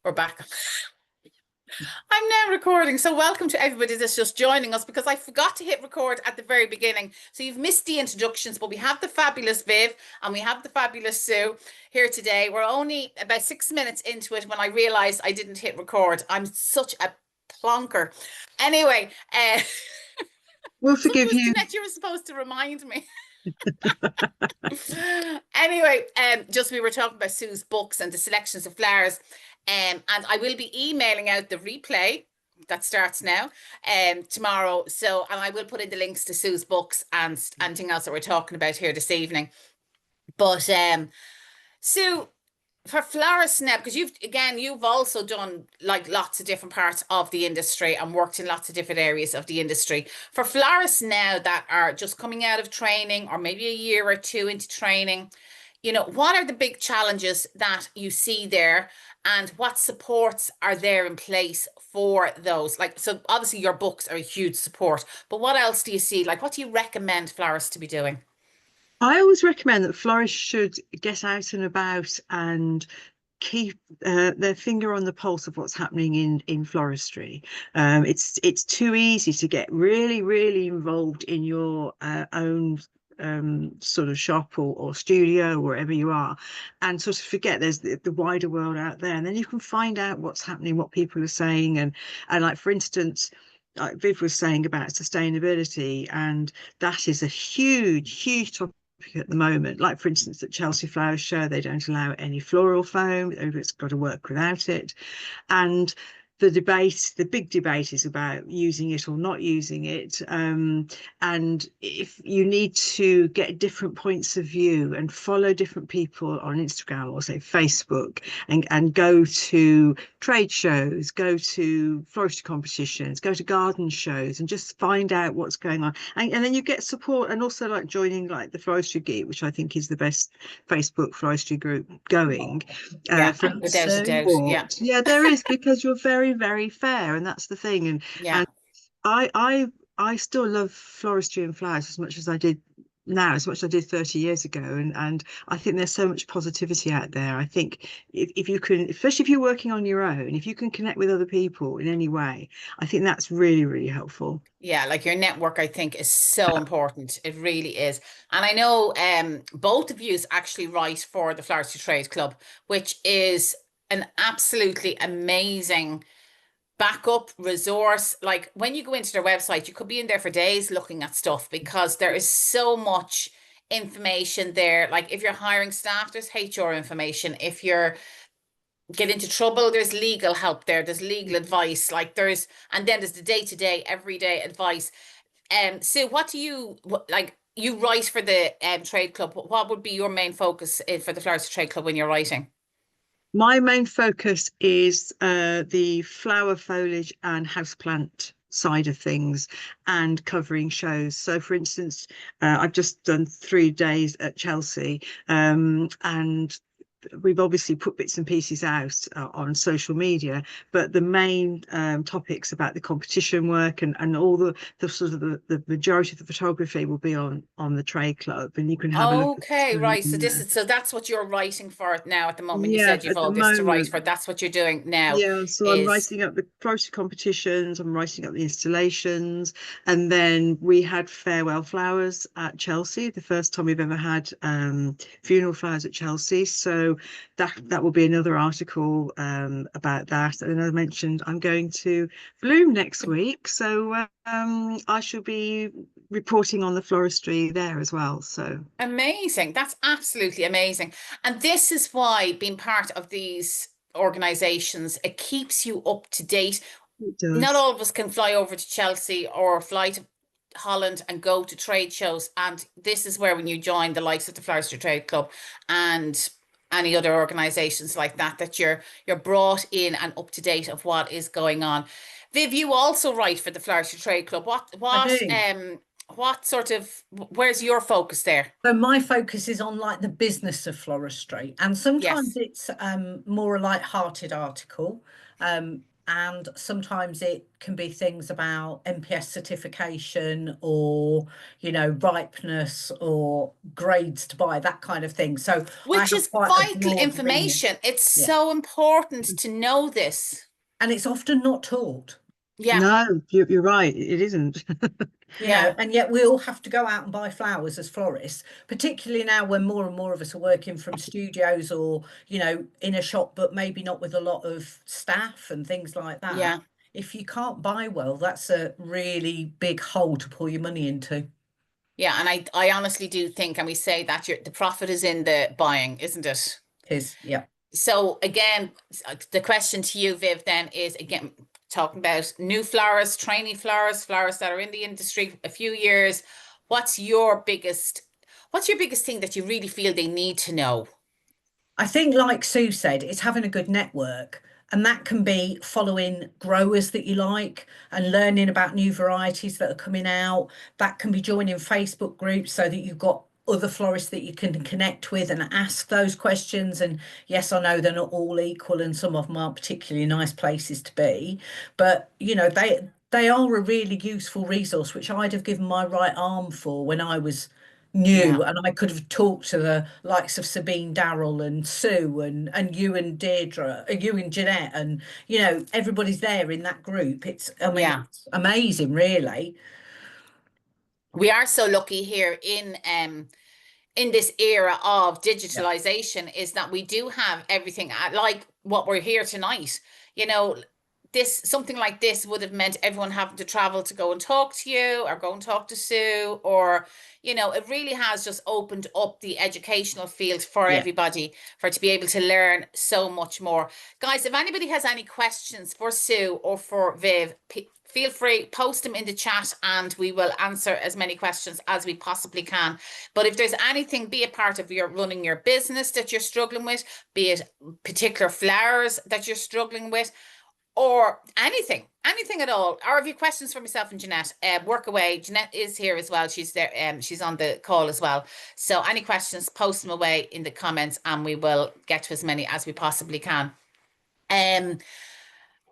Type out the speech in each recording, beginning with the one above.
We're back. I'm now recording. So welcome to everybody that's just joining us because I forgot to hit record at the very beginning. So you've missed the introductions, but we have the fabulous Viv and we have the fabulous Sue here today. We're only about 6 minutes into it when I realized I didn't hit record. I'm such a plonker. Anyway, We'll something forgive was you. Jeanette, you were supposed to remind me. Anyway, just we were talking about Sue's books and the selections of flowers. And I will be emailing out the replay that starts now tomorrow. So, and I will put in the links to Sue's books and anything else that we're talking about here this evening. But Sue, for florists now, because you've also done like lots of different parts of the industry and worked in lots of different areas of the industry. For florists now that are just coming out of training or maybe a year or two into training, what are the big challenges that you see there and what supports are there in place for those? Like, so obviously your books are a huge support, but what else do you see? Like, what do you recommend florists to be doing? I always recommend that florists should get out and about and keep their finger on the pulse of what's happening in floristry. It's too easy to get really involved in your own sort of shop or studio, wherever you are, and sort of forget there's the wider world out there, and then you can find out what's happening, what people are saying, and like, for instance, like Viv was saying about sustainability, and that is a huge topic at the moment. Like, for instance, at Chelsea Flower Show, they don't allow any floral foam. It's got to work without it. And the big debate is about using it or not using it. And if you need to get different points of view and follow different people on Instagram or say Facebook, and go to trade shows, go to floristry competitions, go to garden shows, and just find out what's going on. And then you get support, and also like joining like the Floristry Geek, which I think is the best Facebook floristry group going. Yeah, For without a doubt. Yeah, support. Yeah, there is, because you're very fair, and that's the thing. And yeah. I still love floristry and flowers as much as I did now, as much as I did 30 years ago. And I think there's so much positivity out there. I think if you can, especially if you're working on your own, if you can connect with other people in any way, I think that's really helpful. Yeah, like your network, I think, is so important. It really is. And I know both of you actually write for the Floristry Trade Club, which is an absolutely amazing backup resource. Like when you go into their website, you could be in there for days looking at stuff because there is so much information there. Like if you're hiring staff, there's HR information. If you're get into trouble, there's legal help there, there's legal advice, like and then there's the day-to-day, everyday advice. So what do you like? You write for the trade club. What would be your main focus for the Florist Trade Club when you're writing? My main focus is the flower foliage and houseplant side of things, and covering shows. So, for instance, I've just done 3 days at Chelsea, and we've obviously put bits and pieces out on social media, but the main topics about the competition work and all the sort of the majority of the photography will be on the trade club, and you can have a look at Okay, right. So there. so that's what you're writing for now at the moment. You Yeah, said you've at the all this to write moment. for. That's what you're doing now Yeah, so I'm is writing up the forestry competitions, I'm writing up the installations, and then we had farewell flowers at Chelsea, the first time we've ever had funeral flowers at Chelsea. So that will be another article about that. And then I mentioned I'm going to Bloom next week, so I shall be reporting on the floristry there as well. So amazing. That's absolutely amazing. And this is why being part of these organizations, it keeps you up to date. it Not does. all of us can fly over to Chelsea or fly to Holland and go to trade shows. And this is where when you join the likes of the Floristry Trade Club and any other organizations like that, that you're brought in and up to date of what is going on. Viv, you also write for the Floristry Trade Club. I do. What sort of where's your focus there? So my focus is on like the business of floristry, and sometimes Yes. it's more a light-hearted article, and sometimes it can be things about NPS certification or, you know, ripeness or grades to buy, that kind of thing. So I Which have is quite a vital broad remit. information. It's Yeah. so important to know this. And it's often not taught. Yeah. No, you're right. It isn't. You Yeah. know, and yet we all have to go out and buy flowers as florists, particularly now when more and more of us are working from studios or, you know, in a shop, but maybe not with a lot of staff and things like that. Yeah. If you can't buy well, that's a really big hole to pour your money into. Yeah. And I honestly do think, and we say that the profit is in the buying, isn't it? It is, yeah. So again, the question to you, Viv, then is again talking about new florists, trainee florists, florists that are in the industry a few years. What's your biggest thing that you really feel they need to know? I think, like Sue said, it's having a good network. And that can be following growers that you like and learning about new varieties that are coming out. That can be joining Facebook groups so that you've got other florists that you can connect with and ask those questions. And yes, I know they're not all equal and some of them aren't particularly nice places to be, but you know, they are a really useful resource, which I'd have given my right arm for when I was Yeah. new, and I could have talked to the likes of Sabine Darrell and Sue and you and Deirdre, you and Jeanette, and you know, everybody's there in that group. I mean, Yeah. it's amazing, really. We are so lucky here in this era of Yeah. digitalization is that we do have everything like what we're here tonight. You know, something like this would have meant everyone having to travel to go and talk to you or go and talk to Sue, or you know, it really has just opened up the educational field for Yeah. everybody for to be able to learn so much more. Guys, if anybody has any questions for Sue or for Viv, feel free, post them in the chat and we will answer as many questions as we possibly can. But if there's anything, be a part of your running your business that you're struggling with, be it particular flowers that you're struggling with, or anything at all, or if you have questions for myself and Jeanette, work away. Jeanette is here as well. She's there. She's on the call as well. So any questions, post them away in the comments and we will get to as many as we possibly can.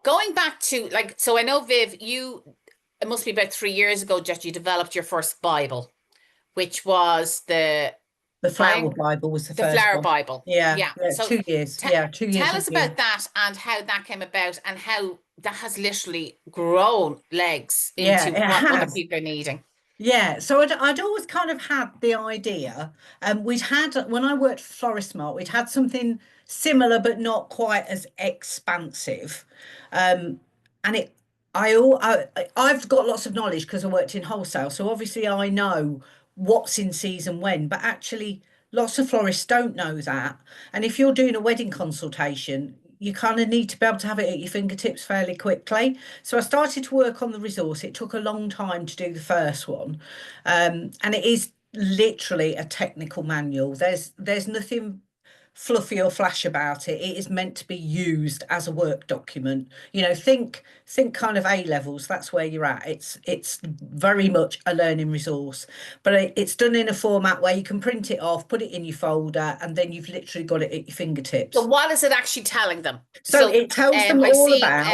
Going back to so I know Viv, it must be about 3 years ago that you developed your first Bible, which was the Flower Bible was the first Flower one. Bible. Yeah. So 2 years. 2 years. Tell us about that and how that came about and how that has literally grown legs into what other people are needing. Yeah, so I'd always kind of had the idea, and when I worked for Florist Mart, we'd had something similar but not quite as expansive, and I've got lots of knowledge because I worked in wholesale, so obviously I know what's in season when, but actually lots of florists don't know that, and if you're doing a wedding consultation, you kind of need to be able to have it at your fingertips fairly quickly. So I started to work on the resource. It took a long time to do the first one. And it is literally a technical manual. There's nothing fluffy or flash about it. It is meant to be used as a work document. You know, think kind of A levels. That's where you're at. It's very much a learning resource, but it's done in a format where you can print it off, put it in your folder, and then you've literally got it at your fingertips. So what is it actually telling them? So it tells them all about.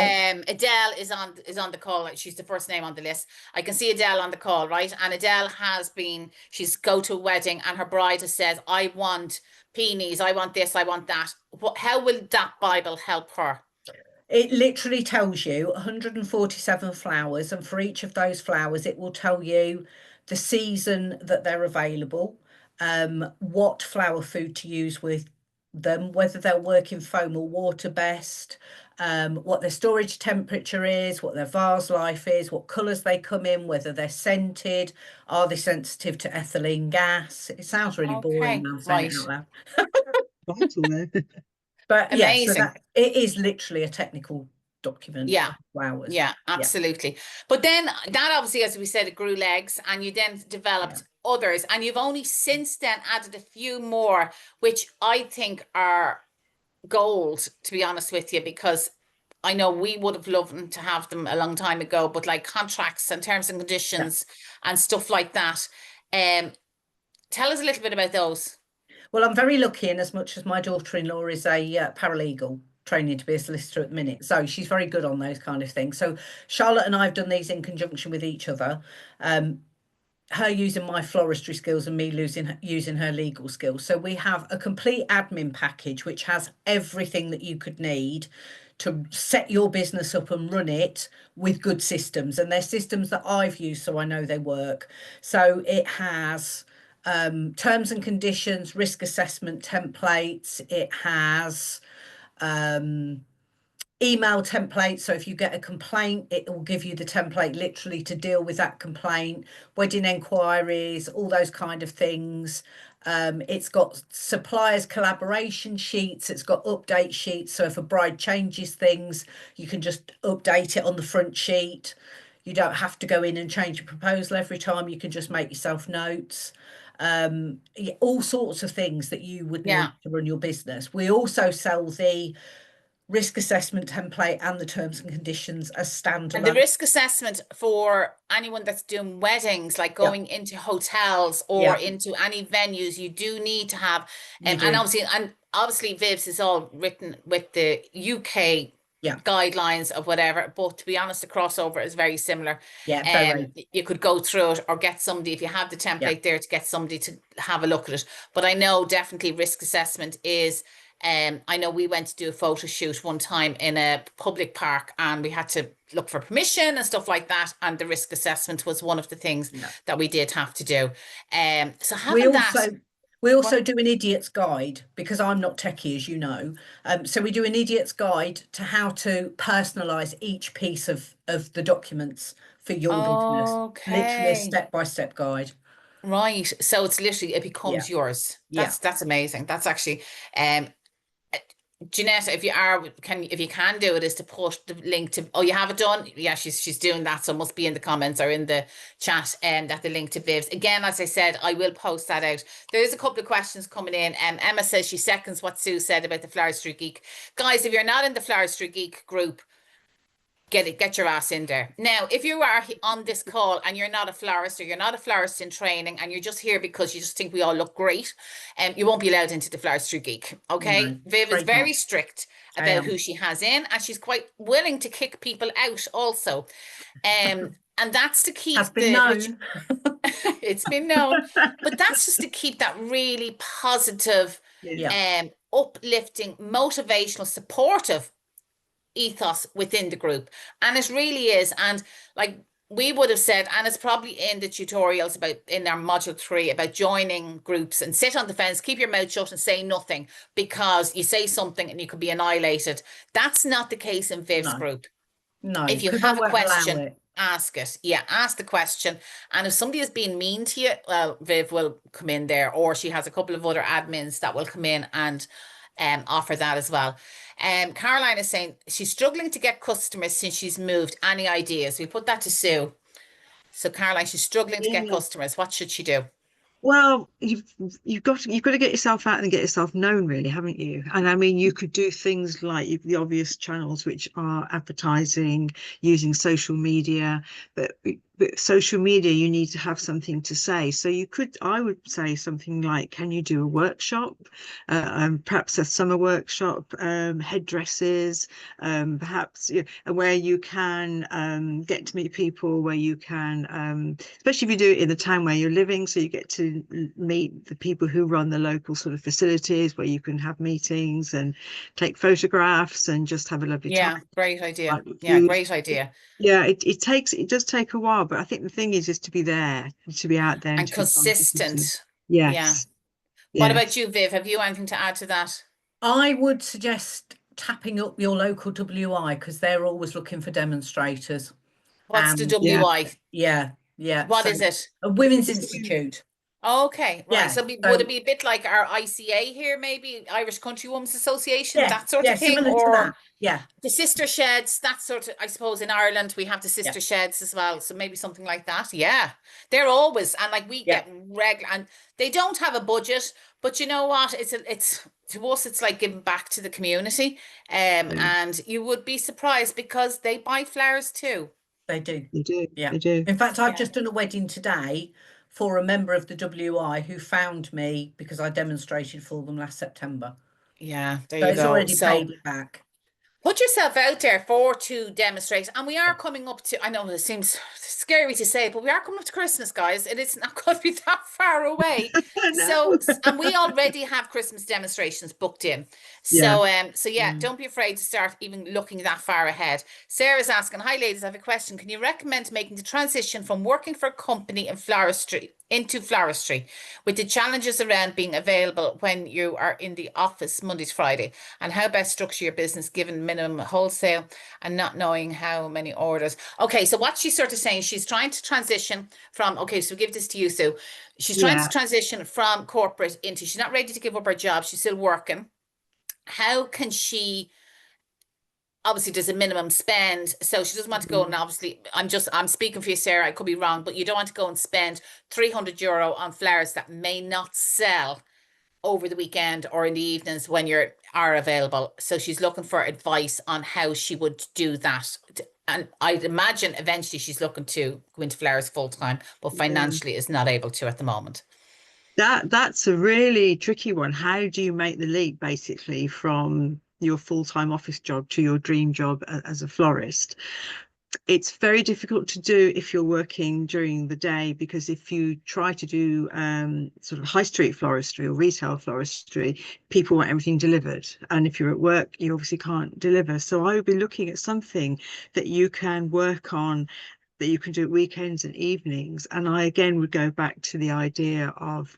Adele is on the call. She's the first name on the list. I can see Adele on the call, right? And Adele she's go to a wedding and her bride has said, I want peonies, I want this, I want that. How will that Bible help her? It literally tells you 147 flowers, and for each of those flowers, it will tell you the season that they're available, what flower food to use with them, whether they'll work in foam or water best, what their storage temperature is, what their vase life is, what colours they come in, whether they're scented, are they sensitive to ethylene gas. It sounds really boring now saying it out loud. But amazing. Yeah, so it is literally a technical document. Yeah. Flowers. Yeah, absolutely. Yeah. But then that obviously, as we said, it grew legs and you then developed others, and you've only since then added a few more, which I think are gold, to be honest with you, because I know we would have loved to have them a long time ago, but like contracts and terms and conditions and stuff like that. Tell us a little bit about those. Well, I'm very lucky in as much as my daughter-in-law is a paralegal. training to be a solicitor at the minute, so she's very good on those kind of things. So Charlotte and I have done these in conjunction with each other. Her using my floristry skills and me using her legal skills. So we have a complete admin package which has everything that you could need to set your business up and run it with good systems. And they're systems that I've used, so I know they work. So it has terms and conditions, risk assessment templates. It has email template, so if you get a complaint, it will give you the template literally to deal with that complaint, wedding enquiries, all those kind of things. It's got suppliers collaboration sheets, it's got update sheets, so if a bride changes things, you can just update it on the front sheet. You don't have to go in and change your proposal every time, you can just make yourself notes. All sorts of things that you would need to run your business. We also sell the risk assessment template and the terms and conditions as standalone. And the risk assessment for anyone that's doing weddings, like going into hotels or into any venues, you do need to have, and obviously Viv's is all written with the UK guidelines of whatever, but to be honest, the crossover is very similar. You could go through it or get somebody, if you have the template there, to get somebody to have a look at it. But I know definitely risk assessment is, I know we went to do a photo shoot one time in a public park and we had to look for permission and stuff like that, and the risk assessment was one of the things that we did have to do. So having we also do an idiot's guide, because I'm not techie, as you know. So we do an idiot's guide to how to personalize each piece of the documents for your business. Literally a step-by-step guide. Right. So it's literally, it becomes yours. That's amazing. That's actually, Jeanette, if you can do it, is to put the link to, you have it done? Yeah, she's doing that, so it must be in the comments or in the chat, and that the link to Viv's. Again, as I said, I will post that out. There's a couple of questions coming in. Emma says she seconds what Sue said about the Floristry Geek. Guys, if you're not in the Floristry Geek group, get your ass in there. Now, if you are on this call and you're not a florist, or you're not a florist in training, and you're just here because you just think we all look great, you won't be allowed into the Floristry Geek. Okay, Viv is very strict about who she has in, and she's quite willing to kick people out also. And that's to keep it's been known, but that's just to keep that really positive, uplifting, motivational, supportive ethos within the group. And it really is. And like we would have said, and it's probably in the tutorials about in our module 3 about joining groups, and sit on the fence, keep your mouth shut and say nothing, because you say something and you could be annihilated. That's not the case in Viv's group. No, if you have a question, ask it. Ask the question. And if somebody is being mean to you, well, Viv will come in there, or she has a couple of other admins that will come in and offer that as well. Caroline is saying she's struggling to get customers since she's moved. Any ideas? We put that to Sue. So Caroline, she's struggling to get customers. What should she do? Well, you've got to get yourself out and get yourself known, really, haven't you? And I mean, you could do things like the obvious channels, which are advertising, using social media, but social media, you need to have something to say. So I would say something like, can you do a workshop, perhaps a summer workshop, headdresses, perhaps where you can get to meet people, where you can, especially if you do it in the town where you're living, so you get to meet the people who run the local sort of facilities, where you can have meetings and take photographs and just have a lovely time. Great idea. Great idea. It does take a while, but I think the thing is to be there, to be out there, and consistent. Yes. What about you, Viv? Have you anything to add to that? I would suggest tapping up your local WI, because they're always looking for demonstrators. What's the WI? What is it? A Women's Institute. Okay, right. So would it be a bit like our ICA here, maybe Irish Country Women's Association, that sort of thing, or the sister sheds, that sort of? I suppose in Ireland we have the sister sheds as well, so maybe something like that. They're always, and like we get regular, and they don't have a budget, but you know what? It's to us, it's like giving back to the community, and you would be surprised because they buy flowers too. They do. They do. Yeah. They do. In fact, I've just done a wedding today for a member of the WI who found me because I demonstrated for them last September. Yeah, there so you it's go. already paid it back. Put yourself out there to demonstrate. And we are coming up to, I know it seems scary to say, but we are coming up to Christmas, guys. It is not going to be that far away. No. And we already have Christmas demonstrations booked in. Yeah. So yeah, don't be afraid to start even looking that far ahead. Sarah's asking, hi ladies, I have a question. Can you recommend making the transition from working for a company in floristry into floristry, with the challenges around being available when you are in the office Monday to Friday, and how best structure your business given minimum wholesale and not knowing how many orders? Okay, so what she's sort of saying, she's trying to transition from, okay, so give this to you, Sue. She's trying to transition from corporate into, she's not ready to give up her job, she's still working. How can she, obviously there's a minimum spend, so she doesn't want to go, and obviously I'm speaking for you, Sarah, I could be wrong, but you don't want to go and spend €300 on flowers that may not sell over the weekend or in the evenings when you are available. So she's looking for advice on how she would do that. And I'd imagine eventually she's looking to go into flowers full time, but financially is not able to at the moment. That's a really tricky one. How do you make the leap basically from your full-time office job to your dream job as a florist? It's very difficult to do if you're working during the day, because if you try to do sort of high street floristry or retail floristry, people want everything delivered. And if you're at work, you obviously can't deliver. So I would be looking at something that you can work on, that you can do at weekends and evenings. And I again would go back to the idea of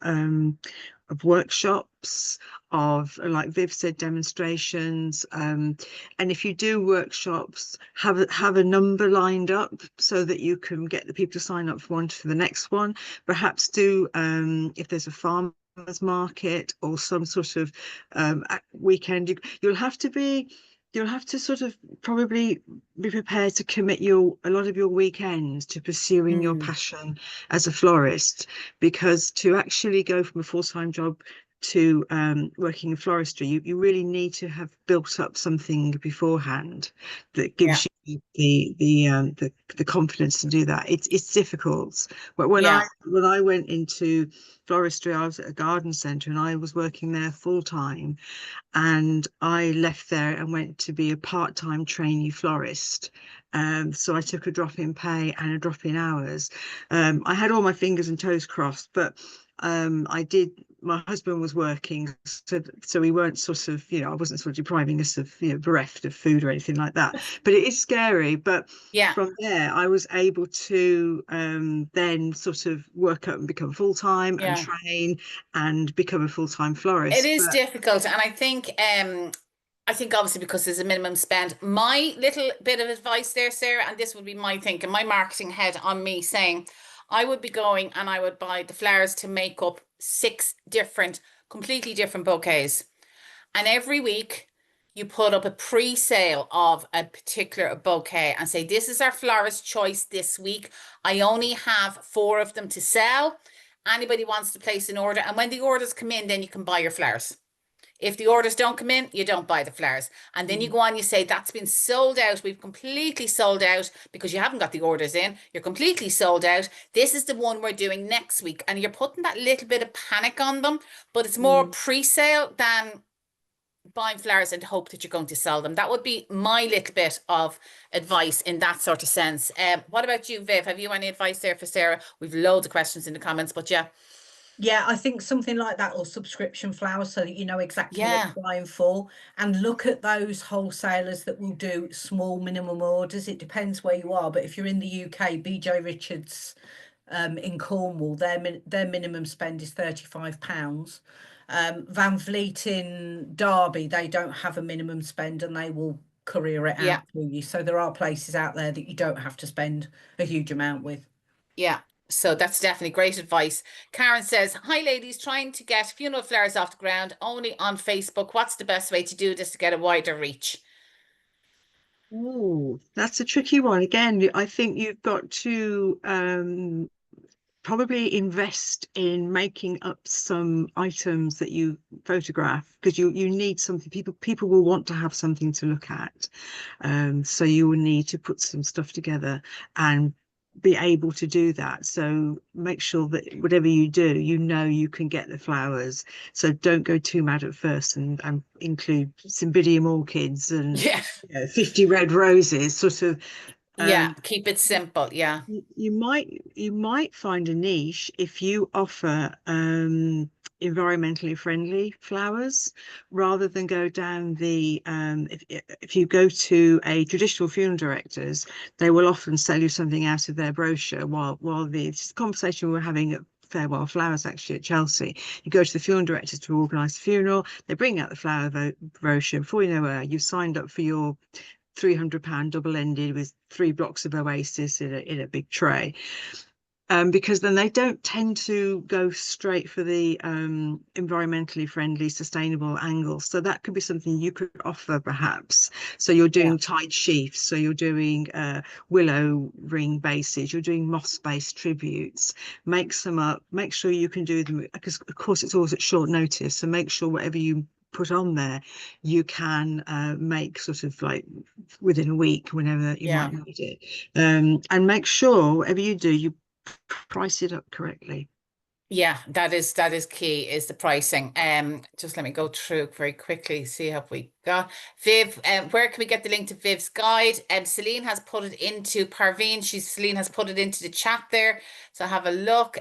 workshops, of, like Viv said, demonstrations. And if you do workshops, have a number lined up so that you can get the people to sign up for one for the next one. Perhaps do, if there's a farmer's market or some sort of weekend, you'll have to sort of probably be prepared to commit a lot of your weekends to pursuing your passion as a florist, because to actually go from a full-time job to working in floristry, you really need to have built up something beforehand that gives you the confidence to do that. It's difficult. But when I went into floristry, I was at a garden centre and I was working there full time. And I left there and went to be a part-time trainee florist. So I took a drop in pay and a drop in hours. I had all my fingers and toes crossed, but my husband was working, so we weren't sort of, I wasn't sort of depriving us of, bereft of food or anything like that. But it is scary. But from there, I was able to then sort of work up and become full-time and train and become a full-time florist. It is difficult. And I think obviously because there's a minimum spend, my little bit of advice there, Sarah, and this would be my thinking, my marketing head on me saying, I would be going and I would buy the flowers to make up 6 completely different bouquets. And every week you put up a pre-sale of a particular bouquet and say, this is our florist choice this week. I only have 4 of them to sell. Anybody wants to place an order. And when the orders come in, then you can buy your flowers. If the orders don't come in, you don't buy the flowers. And then you go on, you say, that's been sold out. We've completely sold out because you haven't got the orders in. You're completely sold out. This is the one we're doing next week. And you're putting that little bit of panic on them, but it's more pre-sale than buying flowers and hope that you're going to sell them. That would be my little bit of advice in that sort of sense. What about you, Viv? Have you any advice there for Sarah? We've loads of questions in the comments, but yeah. Yeah, I think something like that, or subscription flowers, so that you know exactly what you're buying for. And look at those wholesalers that will do small minimum orders. It depends where you are, but if you're in the UK, BJ Richards in Cornwall, their minimum spend is £35. Van Vliet in Derby, they don't have a minimum spend and they will courier it out to you. So there are places out there that you don't have to spend a huge amount with. Yeah. So that's definitely great advice. Karen says, hi ladies, trying to get funeral flowers off the ground only on Facebook. What's the best way to do this to get a wider reach? Oh, that's a tricky one. Again, I think you've got to probably invest in making up some items that you photograph, because you need something. People will want to have something to look at. So you will need to put some stuff together and be able to do that. So make sure that whatever you do, you can get the flowers. So don't go too mad at first and include cymbidium orchids and Yeah. 50 red roses, sort of. Yeah, keep it simple. Yeah. You might find a niche if you offer environmentally friendly flowers, rather than go down the if you go to a traditional funeral directors, they will often sell you something out of their brochure. While the conversation we're having at Farewell Flowers, actually, at Chelsea, you go to the funeral directors to organise the funeral, they bring out the flower brochure. Before you know it, you've signed up for your £300 double-ended with 3 blocks of oasis in a big tray. Because then they don't tend to go straight for the environmentally friendly, sustainable angle. So that could be something you could offer, perhaps. So you're doing tied sheaths, so you're doing willow ring bases, you're doing moss-based tributes. Make some up, make sure you can do them, because of course it's always at short notice. So make sure whatever you put on there, you can make sort of like within a week, whenever you might need it. And make sure whatever you do, you price it up correctly. Yeah, that is key, is the pricing. Just let me go through very quickly, see how we got. Viv, where can we get the link to Viv's guide? Celine has put it into Celine has put it into the chat there. So have a look.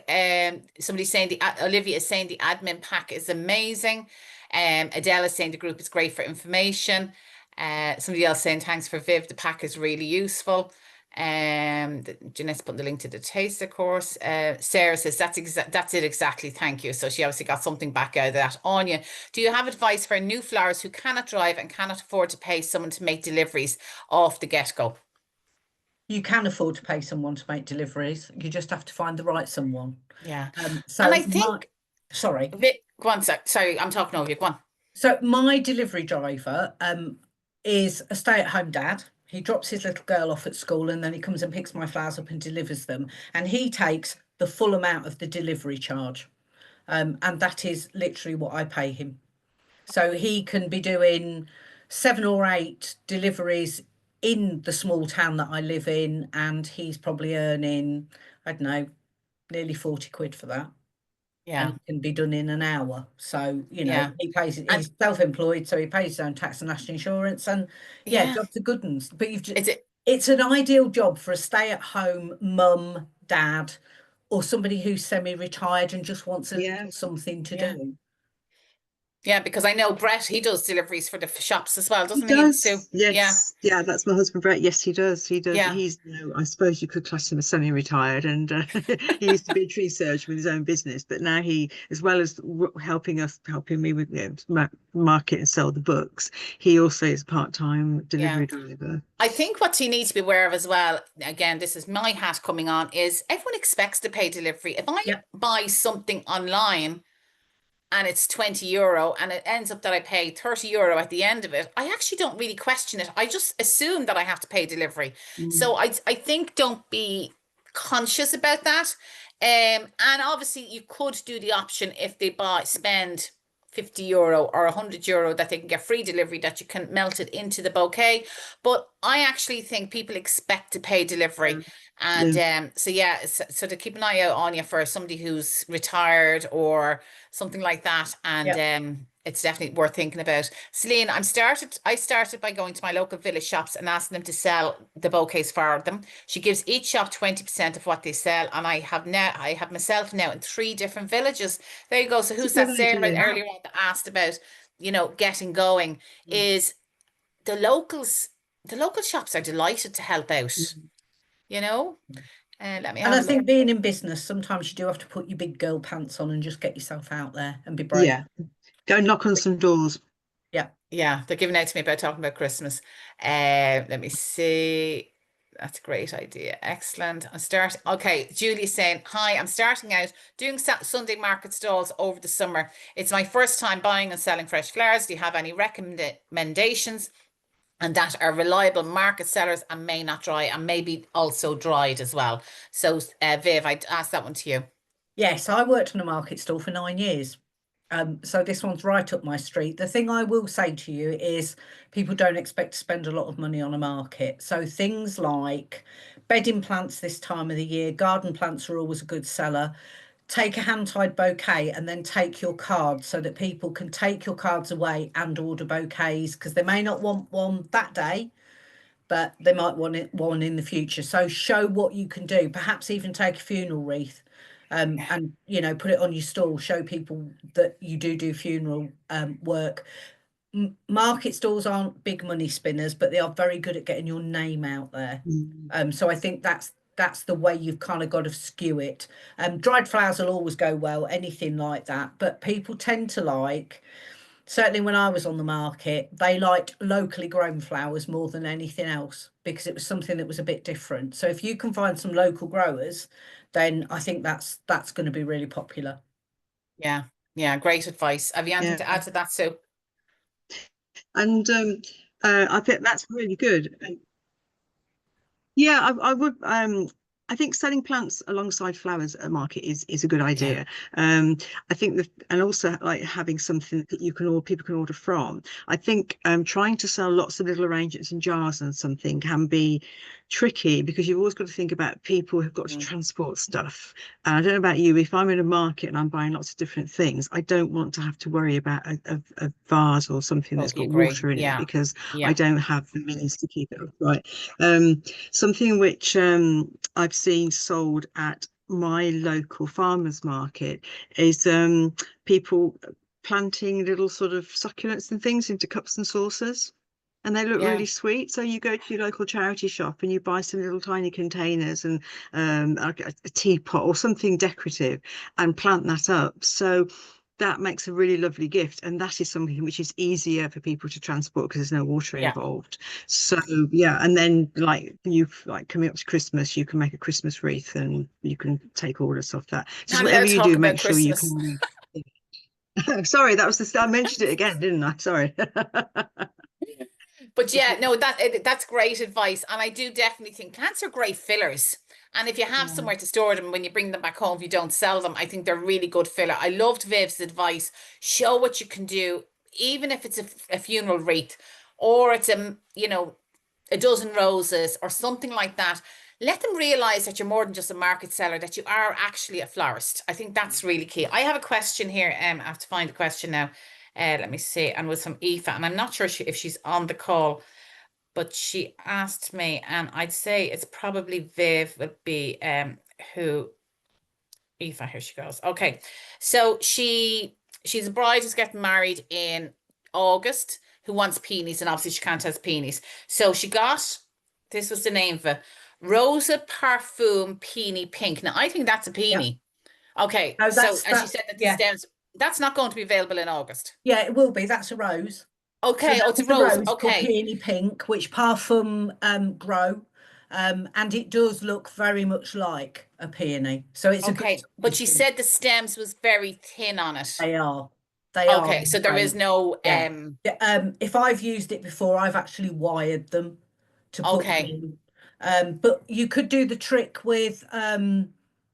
Somebody's saying Olivia is saying the admin pack is amazing. Adele is saying the group is great for information. Somebody else saying thanks for Viv, the pack is really useful. Jeanette's putting the link to the taster course. Sarah says that's it exactly. Thank you. So she obviously got something back out of that. Anya, do you have advice for new flowers who cannot drive and cannot afford to pay someone to make deliveries off the get-go? You can afford to pay someone to make deliveries. You just have to find the right someone. Yeah. So and I think sorry. Go on, sorry, I'm talking over you. Go on. So my delivery driver is a stay-at-home dad. He drops his little girl off at school and then he comes and picks my flowers up and delivers them. And he takes the full amount of the delivery charge. And that is literally what I pay him. So he can be doing 7 or 8 deliveries in the small town that I live in, and he's probably earning, I don't know, nearly 40 quid for that. Yeah. And it can be done in an hour. So, Yeah. he pays, he's self-employed, so he pays his own tax and national insurance, and jobs are good ones. But it's an ideal job for a stay-at-home mum, dad, or somebody who's semi-retired and just wants something to do. Yeah, because I know Brett, he does deliveries for the shops as well, doesn't He he? does. Yes. Yeah, that's my husband, Brett. Yes, he does. He does. Yeah. He's, I suppose you could class him as semi-retired, and he used to be a tree surgeon with his own business, but now he, as well as helping me with market and sell the books, he also is a part-time delivery driver. I think what you need to be aware of as well, again, this is my hat coming on, is everyone expects to pay delivery. If I buy something online and it's €20 and it ends up that I pay €30 at the end of it, I actually don't really question it. I just assume that I have to pay delivery. So I think don't be conscious about that. And obviously you could do the option if they spend €50 or €100 that they can get free delivery, that you can melt it into the bouquet. But I actually think people expect to pay delivery. And so to keep an eye out on you for somebody who's retired or something like that. And it's definitely worth thinking about. Celine, I started by going to my local village shops and asking them to sell the bouquets for them. She gives each shop 20% of what they sell, and I have myself now in 3 different villages. There you go. So who's that Sarah earlier on that asked about, getting going, is the local shops are delighted to help out. Let me have I think being in business, sometimes you do have to put your big girl pants on and just get yourself out there and be brave. Yeah. Go knock on some doors. Yeah, they're giving out to me about talking about Christmas. Let me see. That's a great idea. Excellent. Okay, Julie's saying, hi, I'm starting out doing Sunday market stalls over the summer. It's my first time buying and selling fresh flowers. Do you have any recommendations? And that are reliable market sellers and may not dry, and maybe also dried as well. So Viv, I'd ask that one to you. Yes, I worked on a market stall for 9 years. So this one's right up my street. The thing I will say to you is people don't expect to spend a lot of money on a market. So things like bedding plants this time of the year, garden plants are always a good seller. Take a hand-tied bouquet and then take your cards so that people can take your cards away and order bouquets, because they may not want one that day, but they might want one in the future. So show what you can do. Perhaps even take a funeral wreath, and put it on your stall. Show people that you do funeral work. Market stalls aren't big money spinners, but they are very good at getting your name out there. So I think that's the way you've kind of got to skew it. Dried flowers will always go well, anything like that. But people tend to like, certainly when I was on the market, they liked locally grown flowers more than anything else, because it was something that was a bit different. So if you can find some local growers, then I think that's going to be really popular. Yeah, great advice. Have you anything to add to that, Sue? And I think that's really good. Yeah, I would. I think selling plants alongside flowers at a market is a good idea. I think that, and also like having something that people can order from. I think trying to sell lots of little arrangements in jars and something can be tricky, because you've always got to think about people who've got to transport stuff. And I don't know about you, if I'm in a market and I'm buying lots of different things, I don't want to have to worry about a vase or something that's got water in it, because I don't have the means to keep it upright. Something which I've seen sold at my local farmers market is people planting little sort of succulents and things into cups and saucers. And they look really sweet. So you go to your local charity shop and you buy some little tiny containers and a teapot or something decorative and plant that up. So that makes a really lovely gift, and that is something which is easier for people to transport because there's no water involved. So and then coming up to Christmas, you can make a Christmas wreath and you can take orders off that. Just whatever you do, make sure you can. Sorry, that was I mentioned it again, didn't I? Sorry. But yeah, no, that's great advice. And I do definitely think plants are great fillers. And if you have somewhere to store them, when you bring them back home, if you don't sell them, I think they're really good filler. I loved Viv's advice. Show what you can do, even if it's a funeral wreath, or it's a dozen roses or something like that. Let them realize that you're more than just a market seller, that you are actually a florist. I think that's really key. I have a question here. I have to find a question now. Let me see. And with some Aoife, and I'm not sure if she's on the call, but she asked me, and I'd say it's probably Viv would be who. Aoife, here she goes. Okay, so she's a bride who's getting married in August, who wants peonies, and obviously she can't have peonies. So she got, this was the name of it, Rosa Parfum Peony Pink. Now I think that's a peony. Okay, Oh, so and she said that the stems, that's not going to be available in August. Yeah, it will be. That's a rose. Okay, So it's a rose. Okay. Peony Pink, which Parfum grow. And it does look very much like a peony. So it's okay, but she said the stems was very thin on it. They are. They are. Okay, so there is no if I've used it before, I've actually wired them to put them in. But you could do the trick with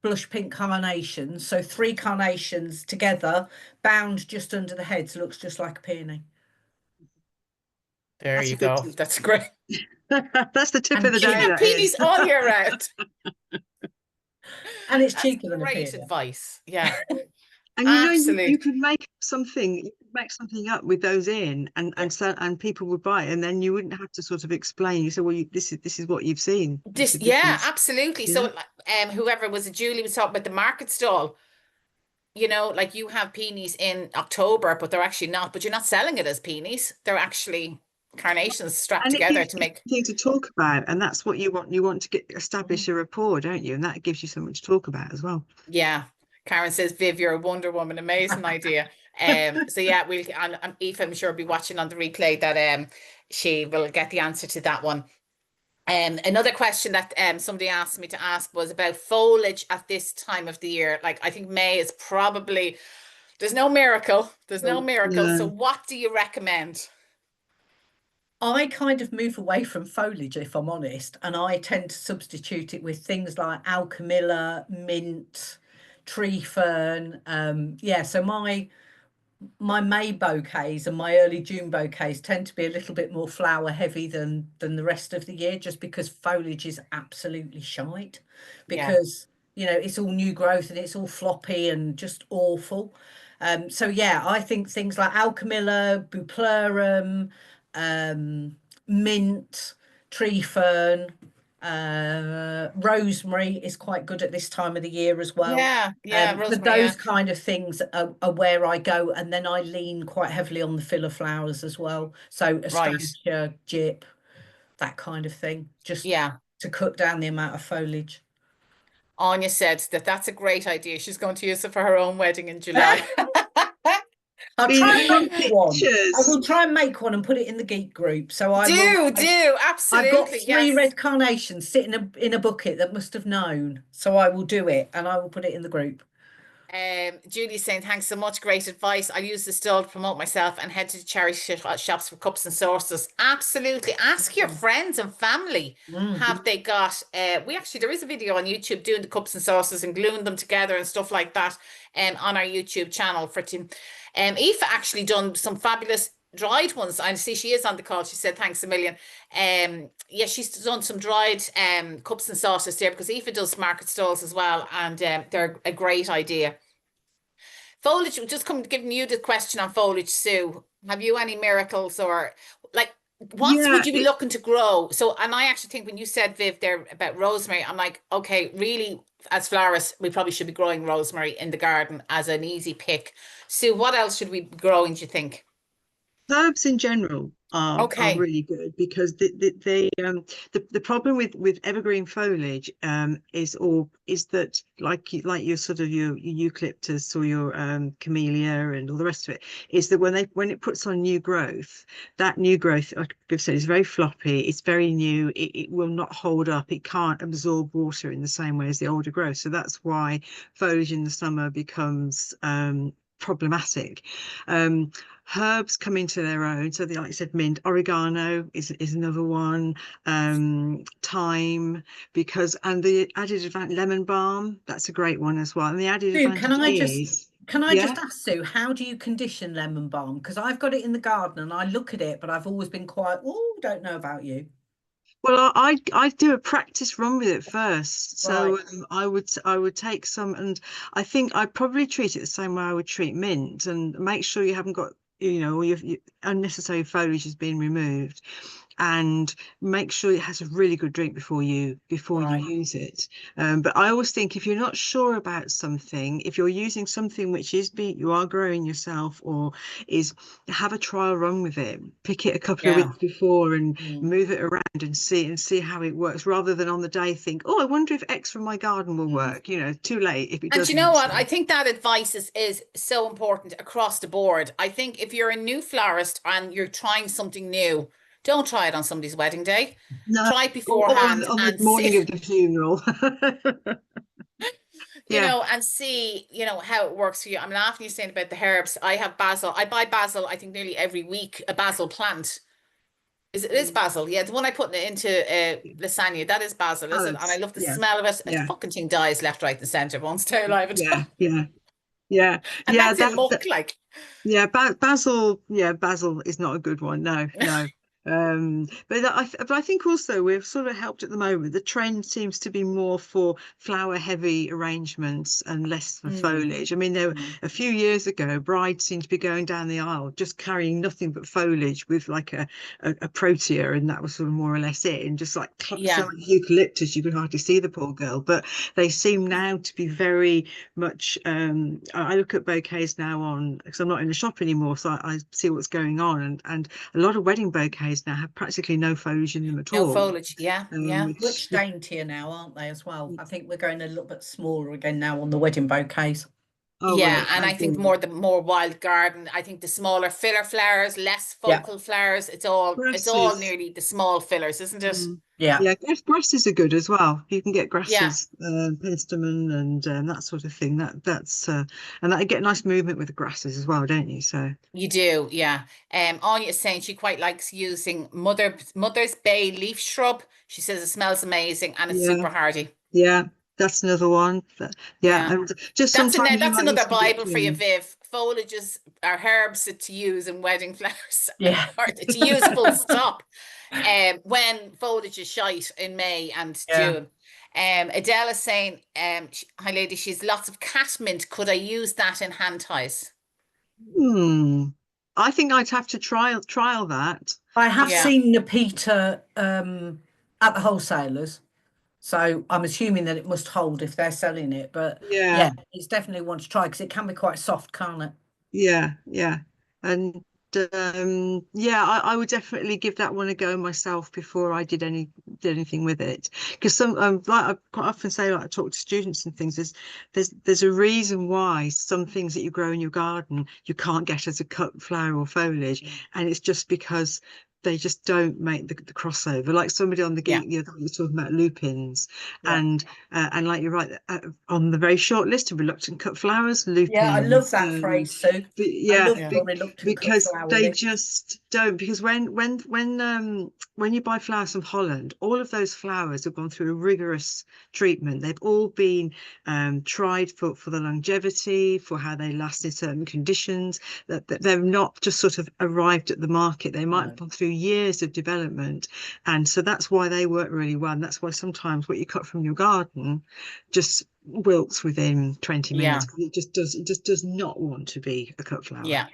blush pink carnations. So 3 carnations together, bound just under the heads, looks just like a peony. There you go. That's great. That's the tip of the day. You have peonies all year round. And it's cheaper than a peony. Great advice. Yeah. And you could make something up with those in, and people would buy it, and then you wouldn't have to sort of explain. You say, well, this is what you've seen. Absolutely. Yeah. So whoever was it, Julie was talking about the market stall. Like you have peonies in October, but they're actually not. But you're not selling it as peonies. They're actually carnations strapped together to make thing to talk about, and that's what you want. You want to establish a rapport, don't you? And that gives you something to talk about as well. Yeah. Karen says, Viv, you're a Wonder Woman. Amazing idea. So yeah, and Aoife, I'm sure, will be watching on the replay that she will get the answer to that one. Another question that somebody asked me to ask was about foliage at this time of the year. Like, I think May is probably, there's no miracle. So what do you recommend? I kind of move away from foliage, if I'm honest, and I tend to substitute it with things like alchemilla, mint, tree fern. So my May bouquets and my early June bouquets tend to be a little bit more flower heavy than the rest of the year, just because foliage is absolutely shite. Yeah. Because, you know, it's all new growth and it's all floppy and just awful. So yeah, I think things like alchemilla, bupleurum, mint, tree fern, rosemary is quite good at this time of the year as well. Yeah, yeah, But rosemary, yeah. those kind of things are where I go, and then I lean quite heavily on the filler flowers as well. So Right. astantia, gyp, that kind of thing, just Yeah. to cut down the amount of foliage. Anya said that that's a great idea. She's going to use it for her own wedding in July. I'll try Been and some make one. I pictures. will try and make one and put it in the geek group. So I will. Do, I've got absolutely, 3 yes. red carnations sitting in a bucket that must have known. So I will do it and I will put it in the group. Julie's saying, thanks so much. Great advice. I'll use the stall to promote myself and head to charity shops for cups and saucers. Absolutely. Ask your friends and family. Have they got, there is a video on YouTube doing the cups and saucers and gluing them together and stuff like that on our YouTube channel for Tim. Aoife actually done some fabulous dried ones. I see she is on the call. She said, thanks a million. Yeah, she's done some dried cups and saucers there because Aoife does market stalls as well. And they're a great idea. Foliage, just come giving you the question on foliage, Sue. Have you any miracles or like what Yeah, would you be looking to grow? So, and I actually think when you said, Viv, there about rosemary, I'm like, okay, really, as florists, we probably should be growing rosemary in the garden as an easy pick. Sue, what else should we be growing, do you think? herbs in general are Okay. really good because the problem with evergreen foliage is that like your sort of your eucalyptus or your camellia and all the rest of it is that when it puts on new growth, that new growth, like I've said, is very floppy, it's very new, it will not hold up, it can't absorb water in the same way as the older growth. So that's why foliage in the summer becomes problematic. Herbs come into their own. So, like I said, mint, oregano is another one. Thyme, because and the added advantage, lemon balm, that's a great one as well. And the added Sue, advantage is, can I yeah. just ask Sue, how do you condition lemon balm? Because I've got it in the garden and I look at it, but I've always been quite, oh, don't know about you. Well, I do a practice run with it first. Right, So I would take some, and I think I'd probably treat it the same way I would treat mint, and make sure you haven't got, all your unnecessary foliage has been removed, and make sure it has a really good drink before you right. use it. But I always think if you're not sure about something, if you're using something which you are growing yourself, or is have a trial run with it, pick it a couple of Yeah. weeks before and Mm. move it around and see how it works, rather than on the day think, oh, I wonder if X from my garden will work. Too late if it And you know doesn't. what? So I think that advice is so important across the board. I think if you're a new florist and you're trying something new, don't try it on somebody's wedding day. no, Try it or beforehand on the and see, morning of the funeral. Yeah. and see, how it works for you. I'm laughing you saying about the herbs. I have basil. I buy basil, I think nearly every week, a basil plant. It is basil, yeah. The one I put into lasagna, that is basil, is it? And I Salads. love the Yeah. smell of it. The Yeah. fucking thing dies left, right, and centre. Won't stay alive at Yeah. all. Yeah. Yeah. And Yeah. that's in muck, like. Yeah, basil. Yeah, basil is not a good one. No, no. But I think also we've sort of helped at the moment. The trend seems to be more for flower heavy arrangements and less for Mm, foliage. I mean, a few years ago, brides seemed to be going down the aisle just carrying nothing but foliage with like a protea, and that was sort of more or less it. And just like so yeah. like eucalyptus, you could hardly see the poor girl. But they seem now to be very much. I look at bouquets now because I'm not in the shop anymore, so I see what's going on, and a lot of wedding bouquets now have practically no foliage in them at No all. foliage. Yeah, yeah. Much daintier now, aren't they, as well? I think we're going a little bit smaller again now on the wedding bouquets. Oh well, Yeah, it and I has think been more wild garden. I think the smaller filler flowers, less Yeah, focal flowers. It's all grasses. nearly the small fillers, isn't it? yeah. Yeah, grasses are good as well. You can get Yeah, grasses, penstemon and that sort of thing. That's and that you get nice movement with the grasses as well, don't you? So you do. Yeah. Anya is saying she quite likes using mother's bay leaf shrub. She says it smells amazing and it's yeah, super hardy. yeah, that's another one. Yeah, Yeah. and just That's sometimes you that's might need another to be a bit Bible for you, pruned. Viv. foliages are herbs to use in wedding flowers, Yeah. or to use full stop. When foliage is shite in May and Yeah. June. Adele is saying, hi lady, she's lots of catmint. Could I use that in hand ties? I think I'd have to trial that. I have Yeah. seen Nepeta at the wholesalers, so I'm assuming that it must hold if they're selling it. But Yeah, yeah, it's definitely one to try because it can be quite soft, can't it? yeah. And yeah, I would definitely give that one a go myself before I did anything with it. Because some like I quite often say, like I talk to students and things, there's a reason why some things that you grow in your garden you can't get as a cut flower or foliage, and it's just because they just don't make the crossover. Like somebody on the Yeah. geek the other day was talking about lupins, Yeah. and like you're right, on the very short list of reluctant cut flowers, Yeah, I love lupins. that phrase, Sue. But I yeah, love your reluctant cut because flower they list. just don't. Because when you buy flowers from Holland, all of those flowers have gone through a rigorous treatment. They've all been tried for the longevity, for how they last in certain conditions. That they've not just sort of arrived at the market. They might have gone through years of development, and so that's why they work really well. And that's why sometimes what you cut from your garden just wilts within 20 minutes. Yeah. It just does not want to be a cut flower. Yeah.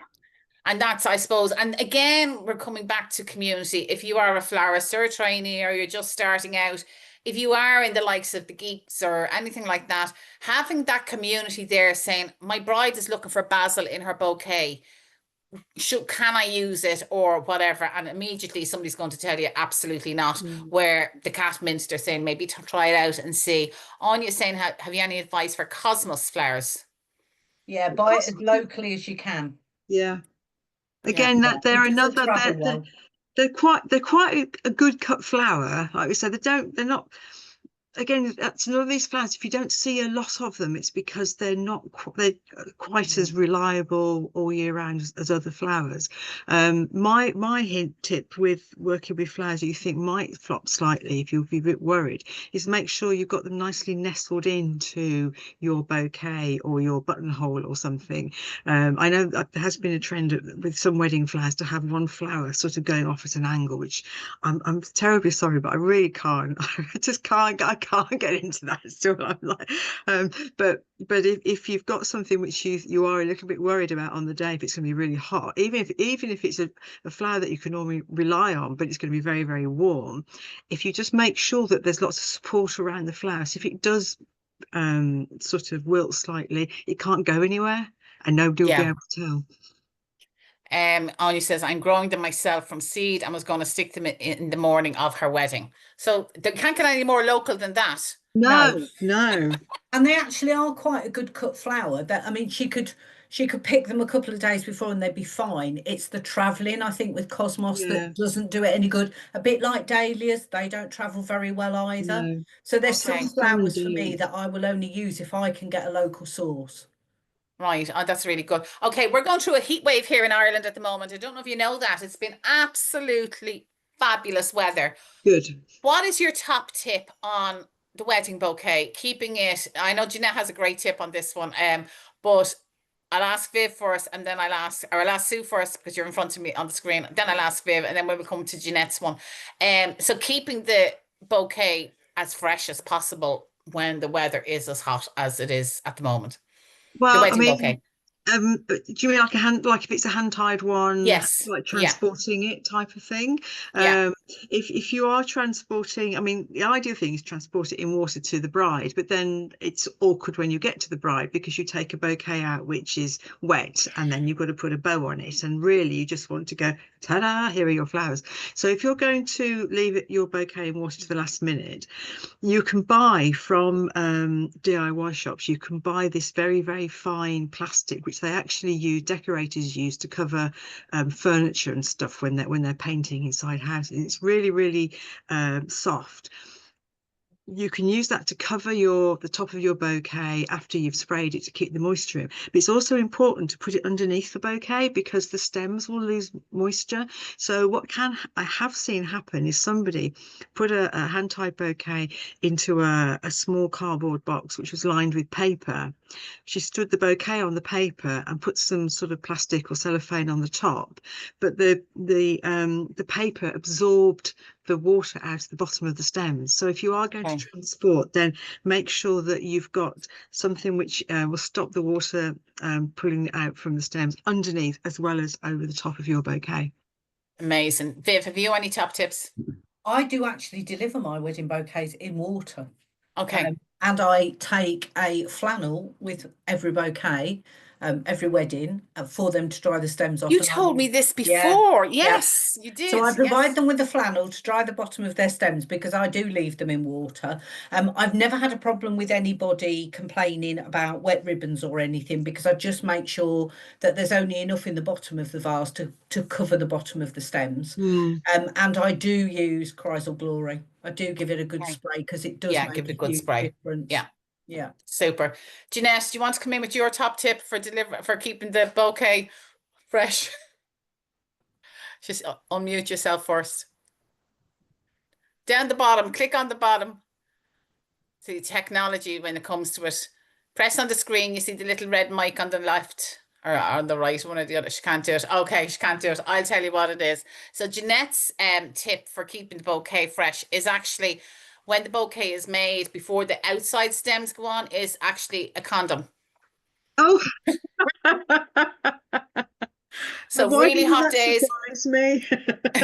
And that's, I suppose, and again, we're coming back to community. If you are a florist or a trainee, or you're just starting out, if you are in the likes of the geeks or anything like that, having that community there saying, my bride is looking for basil in her bouquet. Can I use it or whatever? And immediately somebody's going to tell you absolutely not. Where the catmint, they're saying maybe to try it out and see. Anya's saying, have you any advice for cosmos flowers? Yeah, buy it as locally as you can. Yeah. Yeah. Again, that they're Because of another travel one. they're quite a good cut flower. Like we said, they're not. Again, that's none of these flowers. If you don't see a lot of them, it's because they're not they're quite as reliable all year round as other flowers. My hint tip with working with flowers that you think might flop slightly, if you'll be a bit worried, is make sure you've got them nicely nestled into your bouquet or your buttonhole or something. I know that there has been a trend with some wedding flowers to have one flower sort of going off at an angle, which I'm terribly sorry, but I really can't. I just can't. I can't get into that still. I'm like, but if you've got something which you are a little bit worried about on the day, if it's going to be really hot, even if it's a flower that you can normally rely on, but it's going to be very, very warm, if you just make sure that there's lots of support around the flower, so if it does sort of wilt slightly, it can't go anywhere, and nobody will be able to tell. Anya says, I'm growing them myself from seed and was going to stick them in the morning of her wedding. So they can't get any more local than that. No. And they actually are quite a good cut flower. That, I mean, she could pick them a couple of days before and they'd be fine. It's the travelling, I think, with Cosmos that doesn't do it any good. A bit like dahlias, they don't travel very well either. No. So there's some flowers for me Indeed. that I will only use if I can get a local source. Right. Oh, that's really good. Okay, we're going through a heat wave here in Ireland at the moment. I don't know if you know that. It's been absolutely fabulous weather. Good. What is your top tip on the wedding bouquet? Keeping it, I know Jeanette has a great tip on this one, but I'll ask Viv first and then I'll ask Sue first because you're in front of me on the screen. Then I'll ask Viv and then we'll come to Jeanette's one. So keeping the bouquet as fresh as possible when the weather is as hot as it is at the moment. The Well, I wedding mean, bouquet. do you mean like if it's a hand tied one, Yes. like Yeah. transporting it type of thing? Yeah. If you are transporting, I mean, the ideal thing is transport it in water to the bride, but then it's awkward when you get to the bride because you take a bouquet out which is wet and then you've got to put a bow on it, and really you just want to go, ta-da, here are your flowers. So if you're going to leave your bouquet in water to the last minute, you can buy from DIY shops, you can buy this very, very fine plastic which they actually use, decorators use to cover furniture and stuff when they're painting inside houses. It's really, really soft. you can use that to cover the top of your bouquet after you've sprayed it to keep the moisture in. But it's also important to put it underneath the bouquet because the stems will lose moisture. So what I have seen happen is somebody put a hand-tied bouquet into a small cardboard box which was lined with paper. She stood the bouquet on the paper and put some sort of plastic or cellophane on the top, but the paper absorbed the water out of the bottom of the stems. So if you are going to transport, then make sure that you've got something which will stop the water pulling out from the stems underneath as well as over the top of your bouquet. Amazing. Viv, have you any top tips? I do actually deliver my wedding bouquets in water. Okay. And I take a flannel with every bouquet, every wedding, for them to dry the stems off. You told me this before. Yes, you did. So I provide them with the flannel to dry the bottom of their stems because I do leave them in water. I've never had a problem with anybody complaining about wet ribbons or anything because I just make sure that there's only enough in the bottom of the vase to cover the bottom of the stems. And I do use Chrysal Glory. I do give it a good spray because it does make give it a a good huge spray. difference. Yeah. Super. Jeanette, do you want to come in with your top tip for keeping the bouquet fresh? Just unmute yourself first. Down the bottom, click on the bottom. See technology when it comes to it. Press on the screen, you see the little red mic on the left or on the right, one or the other. She can't do it. Okay, she can't do it. I'll tell you what it is. So Jeanette's tip for keeping the bouquet fresh is actually when the bouquet is made before the outside stems go on is actually a condom. Oh. So really hot days. Me?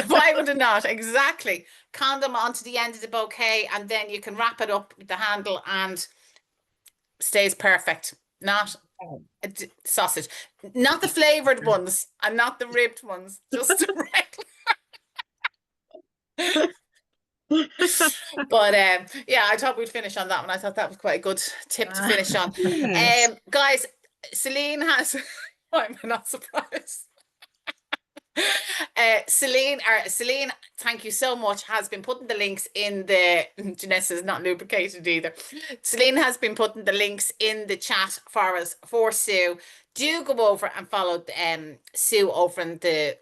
Why would it not? Exactly. Condom onto the end of the bouquet and then you can wrap it up with the handle and stays perfect. Not a sausage. Not the flavoured ones and not the ribbed ones. Just the regular. But yeah, I thought we'd finish on that one. I thought that was quite a good tip to finish on. Yes. Guys, Celine has I'm not surprised. Celine, thank you so much, has been putting the links in the Jeanette is not lubricated either. Celine has been putting the links in the chat for us for Sue. Do go over and follow Sue over on the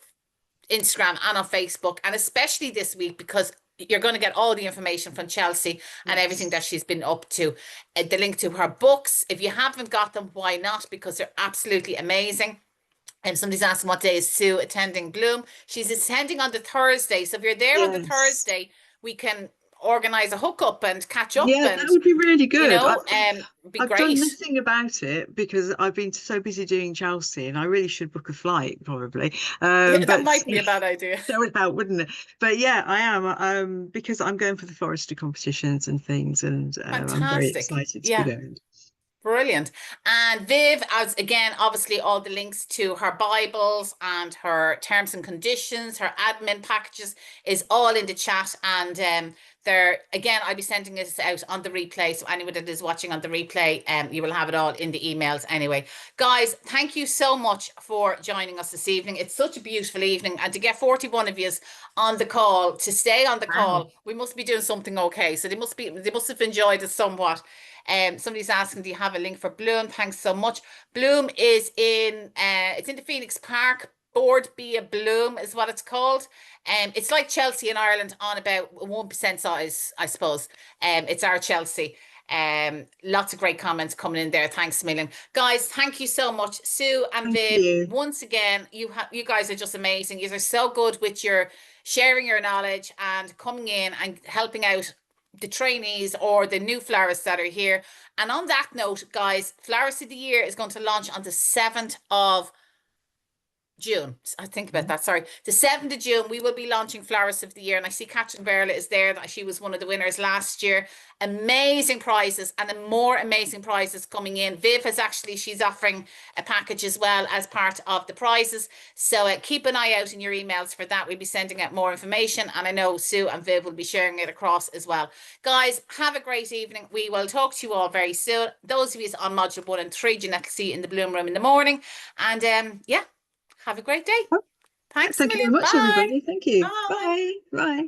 Instagram and on Facebook, and especially this week because you're going to get all the information from Chelsea and everything that she's been up to. The link to her books, if you haven't got them, why not? Because they're absolutely amazing. And somebody's asking what day is Sue attending Bloom. She's attending on the Thursday. So if you're there on the Thursday, we can organise a hookup and catch up. Yeah, and, that would be really good. You know, I've done nothing about it because I've been so busy doing Chelsea, and I really should book a flight probably. That might be a bad idea. That would help, wouldn't it? But yeah, I am because I'm going for the Floristry competitions and things, and I'm very excited to be going. Brilliant. And Viv, as again, obviously all the links to her Bibles and her terms and conditions, her admin packages is all in the chat. And there again, I'll be sending this out on the replay. So anyone that is watching on the replay, you will have it all in the emails anyway. Guys, thank you so much for joining us this evening. It's such a beautiful evening, and to get 41 of you on the call, to stay on the call, we must be doing something okay. So they must have enjoyed it somewhat. Somebody's asking, do you have a link for Bloom? Thanks so much. Bloom is in it's in the Phoenix Park. Board Be a Bloom is what it's called. It's like Chelsea in Ireland on about 1% size, I suppose. It's our Chelsea. Lots of great comments coming in there. Thanks a million. Guys, thank you so much. Sue and Viv, once again, you guys are just amazing. You are so good with your sharing your knowledge and coming in and helping out the trainees or the new florists that are here. And on that note, guys, Florist of the Year is going to launch on the 7th of June. I think about that. Sorry. The 7th of June, we will be launching Florist of the Year. And I see Catherine Berla is there. That she was one of the winners last year. Amazing prizes and more amazing prizes coming in. Viv has she's offering a package as well as part of the prizes. So keep an eye out in your emails for that. We'll be sending out more information. And I know Sue and Viv will be sharing it across as well. Guys, have a great evening. We will talk to you all very soon. Those of you on module 1 and 3, Jeanette will see you in the Bloom Room in the morning. And yeah. Have a great day. Thanks Thank you very much, everybody. Thank you. Bye. Bye.